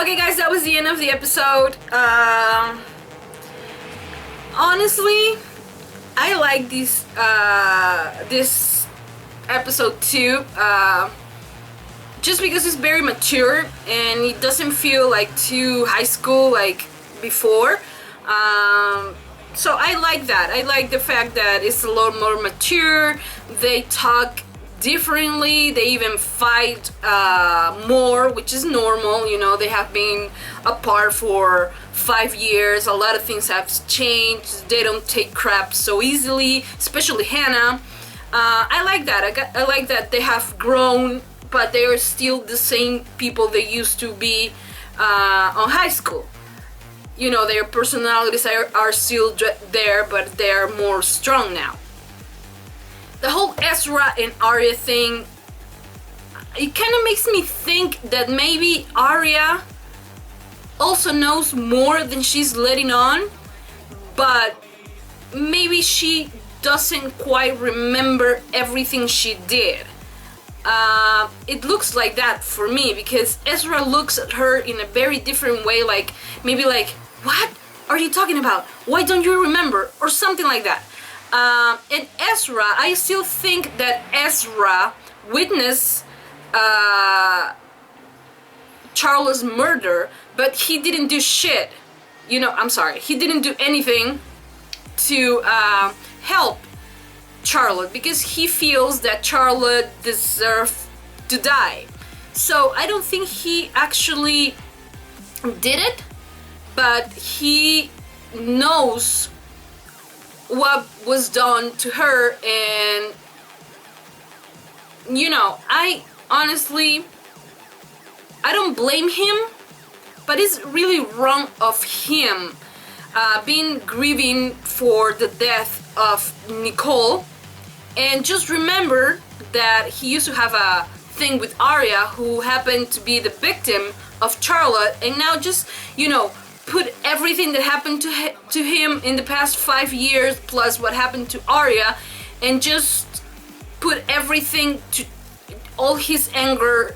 Okay guys, that was the end of the episode. Honestly, I like this episode too, just because it's very mature and it doesn't feel like too high school like before. So I like that. I like the fact that it's a lot more mature. They talk differently. They even fight more, which is normal. You know, they have been apart for 5 years. A lot of things have changed. They don't take crap so easily, especially Hanna. I like that. I like that they have grown, but they are still the same people they used to be on high school. You know, their personalities are still there, but they're more strong now. The whole Ezra and Arya thing, it kind of makes me think that maybe Arya also knows more than she's letting on, but maybe she doesn't quite remember everything she did. It looks like that for me, because Ezra looks at her in a very different way, like maybe like, what are you talking about? Why don't you remember? Or something like that. And Ezra, I still think that Ezra witnessed Charles' murder, but he didn't do shit. You know, I'm sorry, he didn't do anything to help Charlotte, because he feels that Charlotte deserved to die. So I don't think he actually did it, but he knows what was done to her. And you know, I honestly, I don't blame him, but it's really wrong of him being grieving for the death of Nicole. And just remember that he used to have a thing with Arya, who happened to be the victim of Charlotte, and now just, you know, put everything that happened to him in the past 5 years plus what happened to Arya, and just put everything to all his anger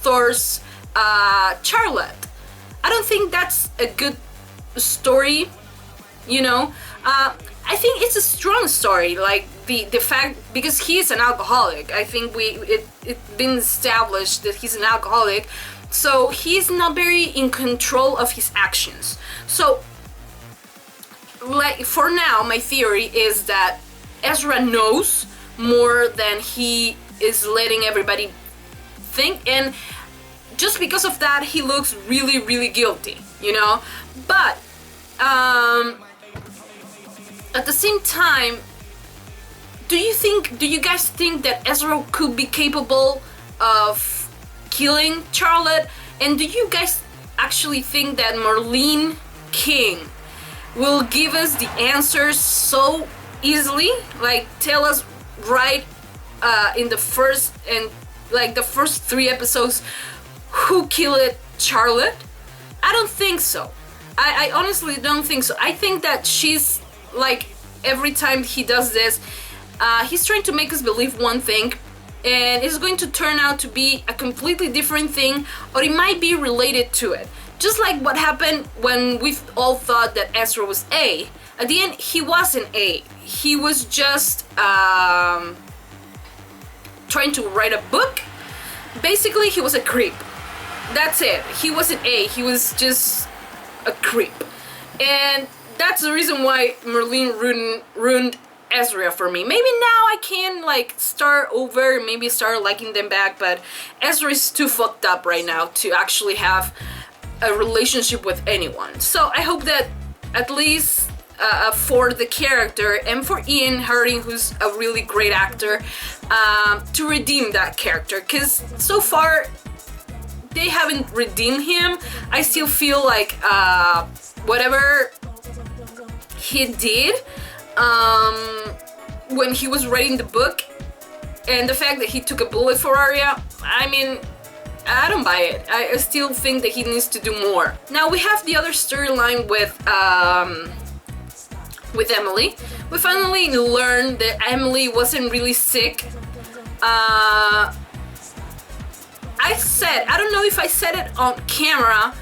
towards Charlotte. I don't think that's a good story, you know. I think it's a strong story, like the fact, because he is an alcoholic. I think it's been established that he's an alcoholic, so he's not very in control of his actions. So, like, for now, my theory is that Ezra knows more than he is letting everybody think, and just because of that, he looks really, really guilty, you know. But at the same time, do you guys think that Ezra could be capable of killing Charlotte? And do you guys actually think that Marlene King will give us the answers so easily? Like, tell us right in the first 3 episodes who killed Charlotte? I don't think so. I honestly don't think so. I think that she's, like, every time he does this, he's trying to make us believe one thing, and it's going to turn out to be a completely different thing, or it might be related to it. Just like what happened when we all thought that Ezra was A. At the end, he wasn't A. He was just trying to write a book. Basically, he was a creep. That's it. He wasn't A. He was just a creep. And that's the reason why Marlene ruined Ezra for me. Maybe now I can, like, start over, maybe start liking them back, but Ezra is too fucked up right now to actually have a relationship with anyone. So I hope that at least for the character and for Ian Harding, who's a really great actor, to redeem that character, because so far they haven't redeemed him. I still feel like whatever he did when he was writing the book, and the fact that he took a bullet for Arya, I mean, I don't buy it. I still think that he needs to do more. Now we have the other storyline with Emily. We finally learned that Emily wasn't really sick. I don't know if I said it on camera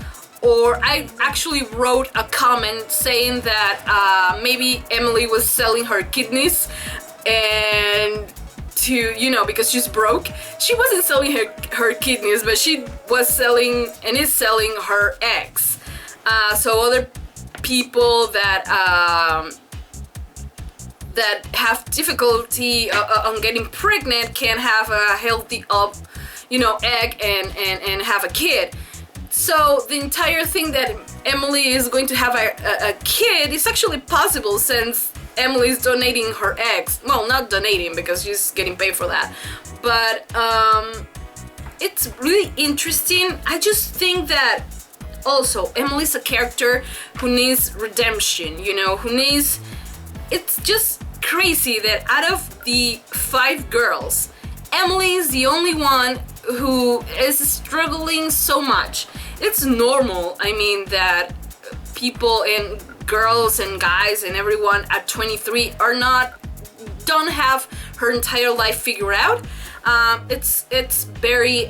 or I actually wrote a comment saying that maybe Emily was selling her kidneys and to, you know, because she's broke. She wasn't selling her kidneys, but she was selling and is selling her eggs. So other people that that have difficulty on getting pregnant can have a healthy egg and have a kid. So the entire thing that Emily is going to have a kid is actually possible since Emily is donating her eggs. Well, not donating because she's getting paid for that. But it's really interesting. I just think that also Emily's a character who needs redemption, you know, it's just crazy that out of the 5 girls, Emily is the only one who is struggling so much. It's normal, I mean, that people and girls and guys and everyone at 23 don't have her entire life figured out. It's very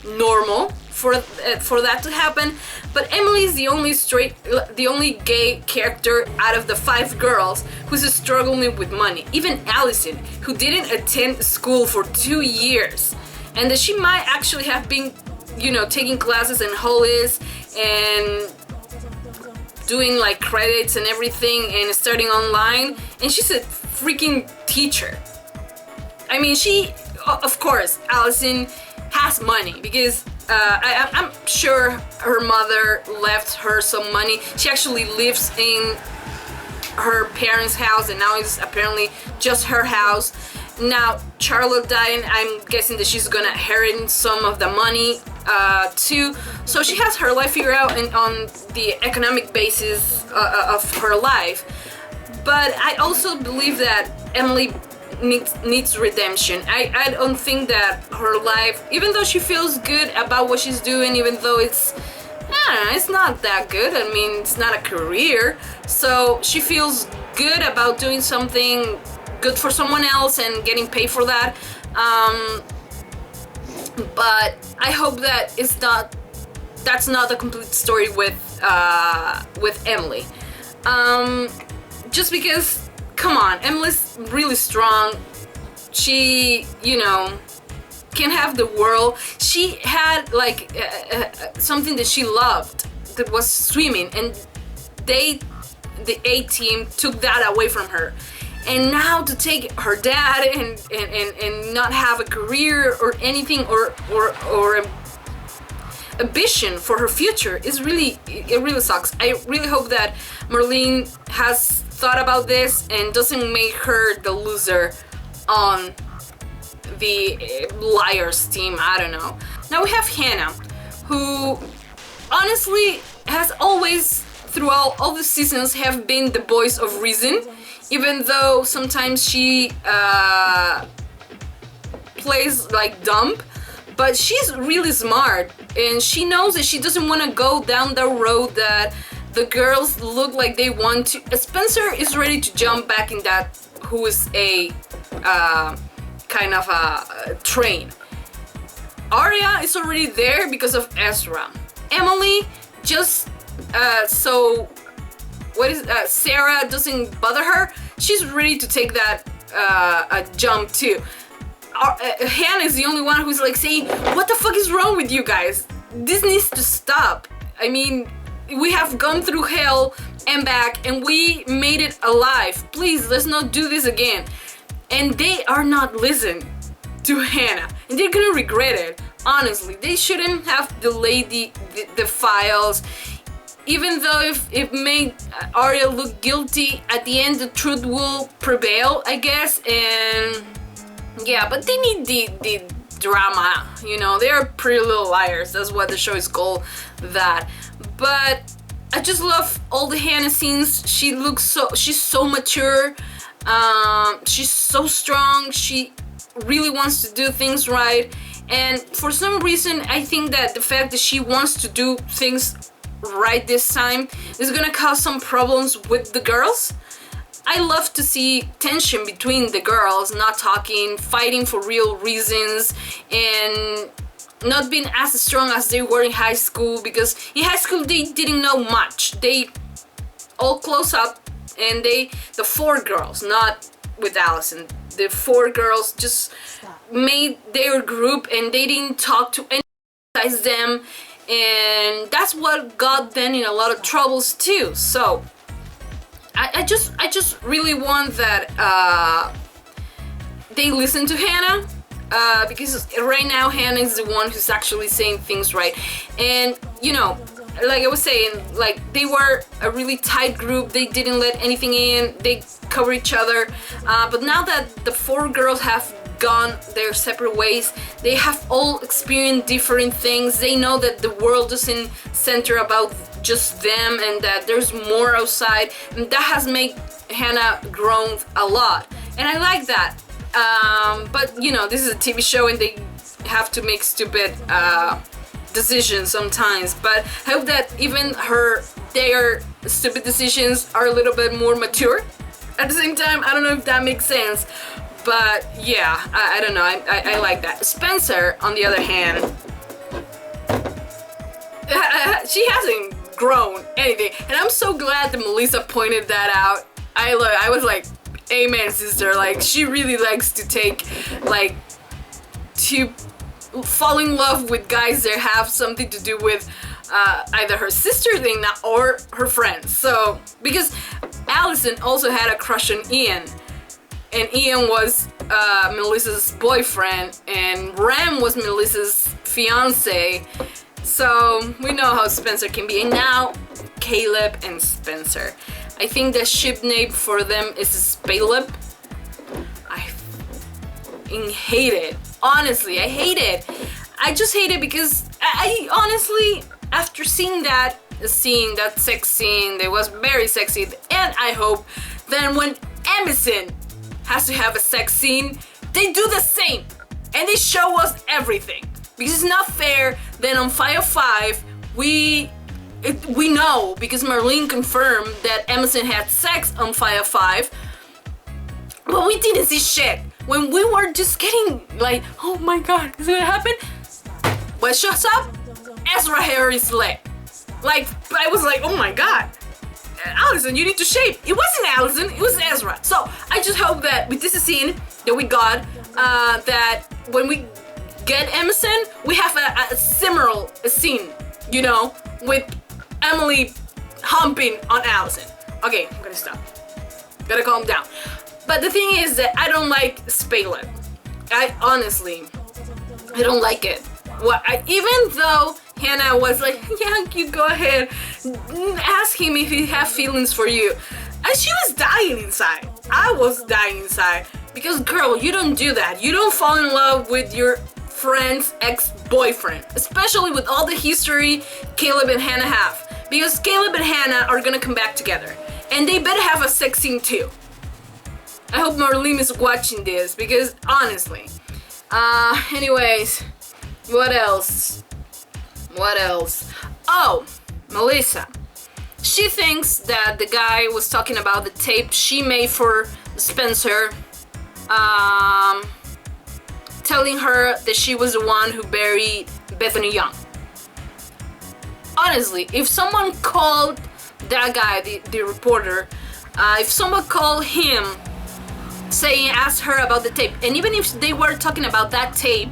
normal for that to happen. But Emily is the only gay character out of the 5 girls who's struggling with money. Even Allison, who didn't attend school for 2 years, and that she might actually have been, you know, taking classes in holidays and doing like credits and everything and studying online, and she's a freaking teacher. I mean, of course, Allison has money because I'm sure her mother left her some money. She actually lives in her parents' house and now it's apparently just her house. Now Charlotte died, I'm guessing that she's gonna inherit some of the money too. So she has her life figured out on the economic basis of her life. But I also believe that Emily needs redemption. I don't think that her life, even though she feels good about what she's doing, even though it's not that good. I mean, it's not a career. So she feels good about doing something good for someone else and getting paid for that. But I hope that that's not the complete story with Emily. Just because, come on, Emily's really strong. She, you know, can have the world. She had like something that she loved, that was swimming, and the A team took that away from her. And now to take her dad and not have a career or anything or a vision for her future it really sucks. I really hope that Marlene has thought about this and doesn't make her the loser on the liars team. I don't know. Now we have Hanna, who honestly has always throughout all the seasons have been the voice of reason, even though sometimes she plays like dumb. But she's really smart and she knows that she doesn't want to go down the road that the girls look like they want to. Spencer is ready to jump back in that who is a kind of a train. Arya is already there because of Ezra. Emily just Sarah doesn't bother her. She's ready to take that a jump too. Hanna is the only one who's like saying, what the fuck is wrong with you guys? This needs to stop. I mean, we have gone through hell and back and we made it alive. Please, let's not do this again. And they are not listening to Hanna and they're gonna regret it. Honestly, they shouldn't have delayed the files. Even though if it made Arya look guilty, at the end the truth will prevail, I guess. And yeah, but they need the drama, you know, they're Pretty Little Liars, that's what the show is called, that. But I just love all the Hanna scenes. She's so mature, she's so strong, she really wants to do things right. And for some reason, I think that the fact that she wants to do things right this time is gonna cause some problems with the girls. I love to see tension between the girls, not talking, fighting for real reasons, and not been as strong as they were in high school, because in high school they didn't know much. They all close up, and the 4 girls, not with Allison, the 4 girls just made their group, and they didn't talk to anyone besides them, and that's what got them in a lot of troubles too. So I just really want that they listen to Hanna, because right now Hanna is the one who's actually saying things right. And you know, like I was saying, like they were a really tight group. They didn't let anything in. They cover each other. But now that the 4 girls have gone their separate ways, they have all experienced different things. They know that the world doesn't center about just them, and that there's more outside, and that has made Hanna grown a lot, and I like that. But you know, this is a TV show, and they have to make stupid decisions sometimes, but I hope that even their stupid decisions are a little bit more mature at the same time. I don't know if that makes sense, but yeah, I don't know, I like that. Spencer, on the other hand, she hasn't grown anything, and I'm so glad that Melissa pointed that out. I was like, amen, sister. Like, she really likes to fall in love with guys that have something to do with either her sister thing or her friends. So, because Allison also had a crush on Ian, and Ian was Melissa's boyfriend, and Ram was Melissa's fiance. So we know how Spencer can be. And now Caleb and Spencer. I think the ship name for them is Spaleb. I hate it. Honestly, I hate it. I just hate it because I honestly, after seeing that sex scene, that was very sexy, and I hope then when Emerson has to have a sex scene, they do the same and they show us everything, because it's not fair. Then on Fire 5 we know, because Marlene confirmed that Emerson had sex on Fire 5, but we didn't see shit. When we were just getting like, oh my god, is it gonna happen? What shows up? Ezra hair is leg. Like, I was like, oh my god, Allison, you need to shave. It wasn't Allison, it was Ezra. So I just hope that with this scene that we got, that when we get Emerson, we have a similar scene, you know, with Emily humping on Allison. Okay, I'm gonna stop. Gotta calm down. But the thing is that I don't like Spaleb. I don't like it. Even though Hanna was like, yeah, you go ahead, ask him if he have feelings for you. And she was dying inside. I was dying inside. Because girl, you don't do that. You don't fall in love with your friend's ex-boyfriend. Especially with all the history Caleb and Hanna have. Because Caleb and Hanna are gonna come back together. And they better have a sex scene too. I hope Marlene is watching this, because honestly. Anyways, what else? Oh, Melissa. She thinks that the guy was talking about the tape she made for Spencer, telling her that she was the one who buried Bethany Young. Honestly, if someone called that guy, the reporter, if someone called him asked her about the tape, and even if they were talking about that tape,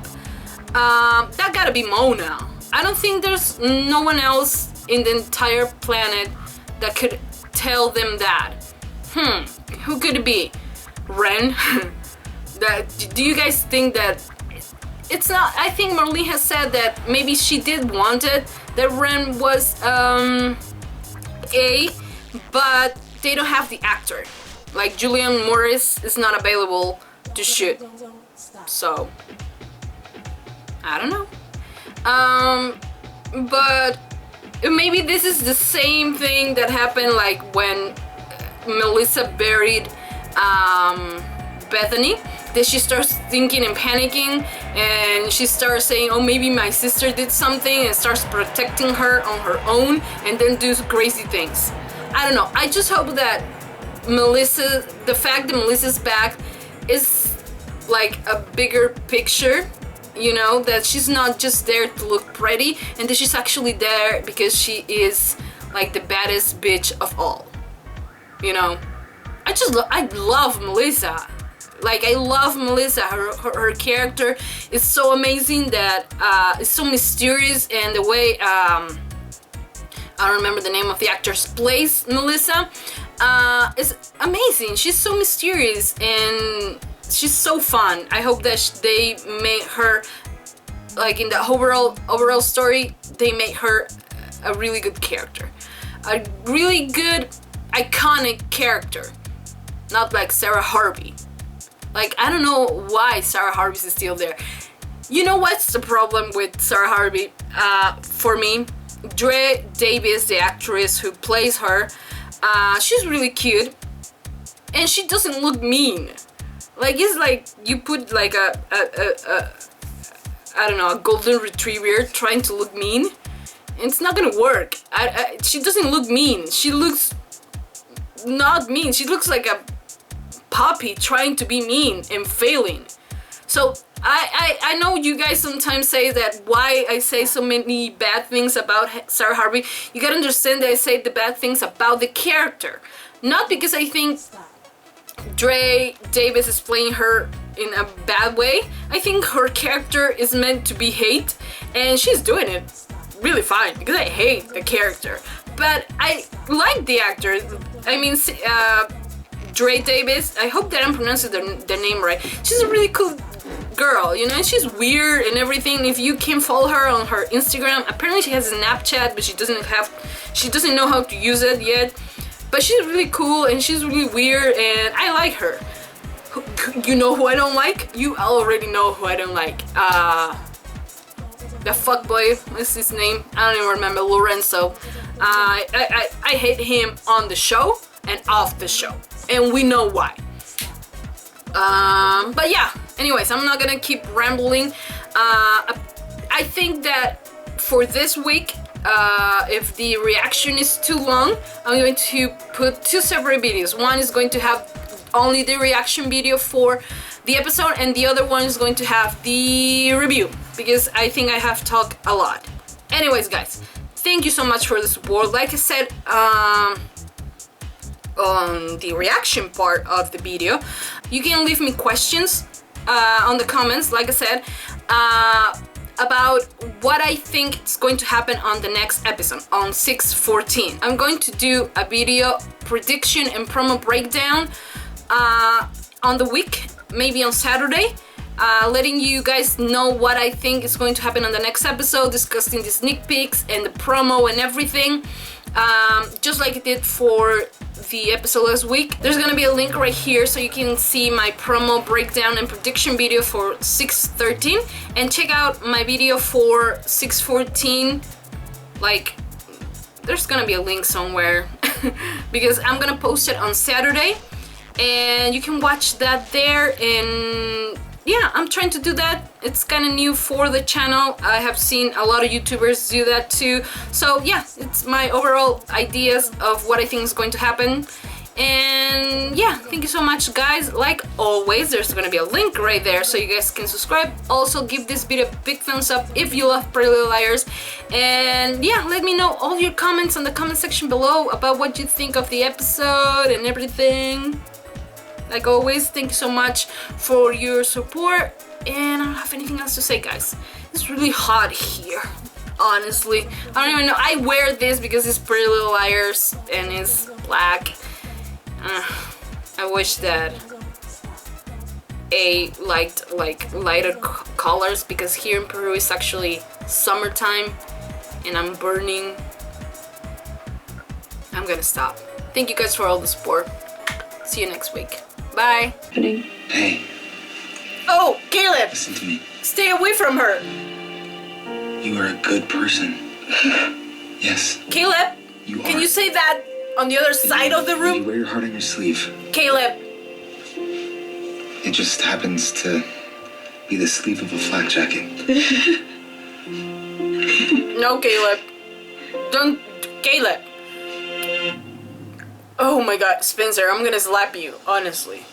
that gotta be Mona. I don't think there's no one else in the entire planet that could tell them that. Who could it be? Ren? Do you guys think that it's not? I think Marlene has said that maybe she did want it, that Ren was but they don't have the actor. Like Julian Morris is not available to shoot, so I don't know. But maybe this is the same thing that happened like when Melissa buried Bethany, that she starts thinking and panicking, and she starts saying, oh, maybe my sister did something, and starts protecting her on her own, and then do crazy things. I don't know. I just hope that the fact that Melissa's back is like a bigger picture you know, that she's not just there to look pretty, and that she's actually there because she is like the baddest bitch of all, you know. I love Melissa. Like, I love Melissa. Her character is so amazing, that it's so mysterious, and the way I don't remember the name of the actress plays Melissa is amazing. She's so mysterious and she's so fun. I hope that they make her, like, in the overall story, they make her a really good character, a really good iconic character, not like Sarah Harvey. Like, I don't know why Sarah Harvey is still there. You know what's the problem with Sarah Harvey? For me, Dre Davis, the actress who plays her, she's really cute, and she doesn't look mean. Like, it's like you put like a I don't know, a golden retriever trying to look mean, and it's not gonna work. She doesn't look mean. She looks not mean. She looks like a puppy trying to be mean and failing. So I know you guys sometimes say that why I say so many bad things about Sarah Harvey. You gotta understand that I say the bad things about the character, not because I think Dre Davis is playing her in a bad way. I think her character is meant to be hate, and she's doing it really fine because I hate the character. But I like the actor. I mean, Dre Davis, I hope that I'm pronouncing the name right. She's a really cool girl, you know, and she's weird and everything. If you can follow her on her Instagram, apparently she has a Snapchat, but she doesn't know how to use it yet. But she's really cool and she's really weird, and I like her. You know who I don't like? You already know who I don't like. The fuckboy, what's his name? I don't even remember. Lorenzo. I hate him on the show and off the show, and we know why. But yeah, anyways, I'm not gonna keep rambling. I think that for this week, if the reaction is too long, I'm going to put two separate videos. One is going to have only the reaction video for the episode, and the other one is going to have the review, because I think I have talked a lot. Anyways, guys, thank you so much for the support. Like I said, on the reaction part of the video, you can leave me questions on the comments, like I said, about what I think is going to happen on the next episode, on 6/14. I'm going to do a video prediction and promo breakdown on the week, maybe on Saturday, letting you guys know what I think is going to happen on the next episode, discussing the sneak peeks and the promo and everything, just like it did for the episode last week. There's gonna be a link right here so you can see my promo breakdown and prediction video for 6/13, and check out my video for 6/14. Like, there's gonna be a link somewhere because I'm gonna post it on Saturday, and you can watch that there. And yeah, I'm trying to do that. It's kind of new for the channel. I have seen a lot of YouTubers do that too. So yeah, it's my overall ideas of what I think is going to happen. And yeah, thank you so much, guys. Like always, there's gonna be a link right there so you guys can subscribe. Also, give this video a big thumbs up if you love Pretty Little Liars. And yeah, let me know all your comments on the comment section below about what you think of the episode and everything. Like always, thank you so much for your support, and I don't have anything else to say, guys. It's really hot here, honestly. I don't even know. I wear this because it's Pretty Little Liars and it's black. I wish that I liked like lighter colors, because here in Peru it's actually summertime and I'm burning. I'm gonna stop. Thank you guys for all the support. See you next week. Bye. Hey. Oh, Caleb! Listen to me. Stay away from her. You are a good person. Yes. Caleb, You can are. you say that on the other side of the You room? wear your heart on your sleeve. Caleb. It just happens to be the sleeve of a flak jacket. No, Caleb. Don't, Caleb. Oh my god, Spencer, I'm gonna slap you, honestly.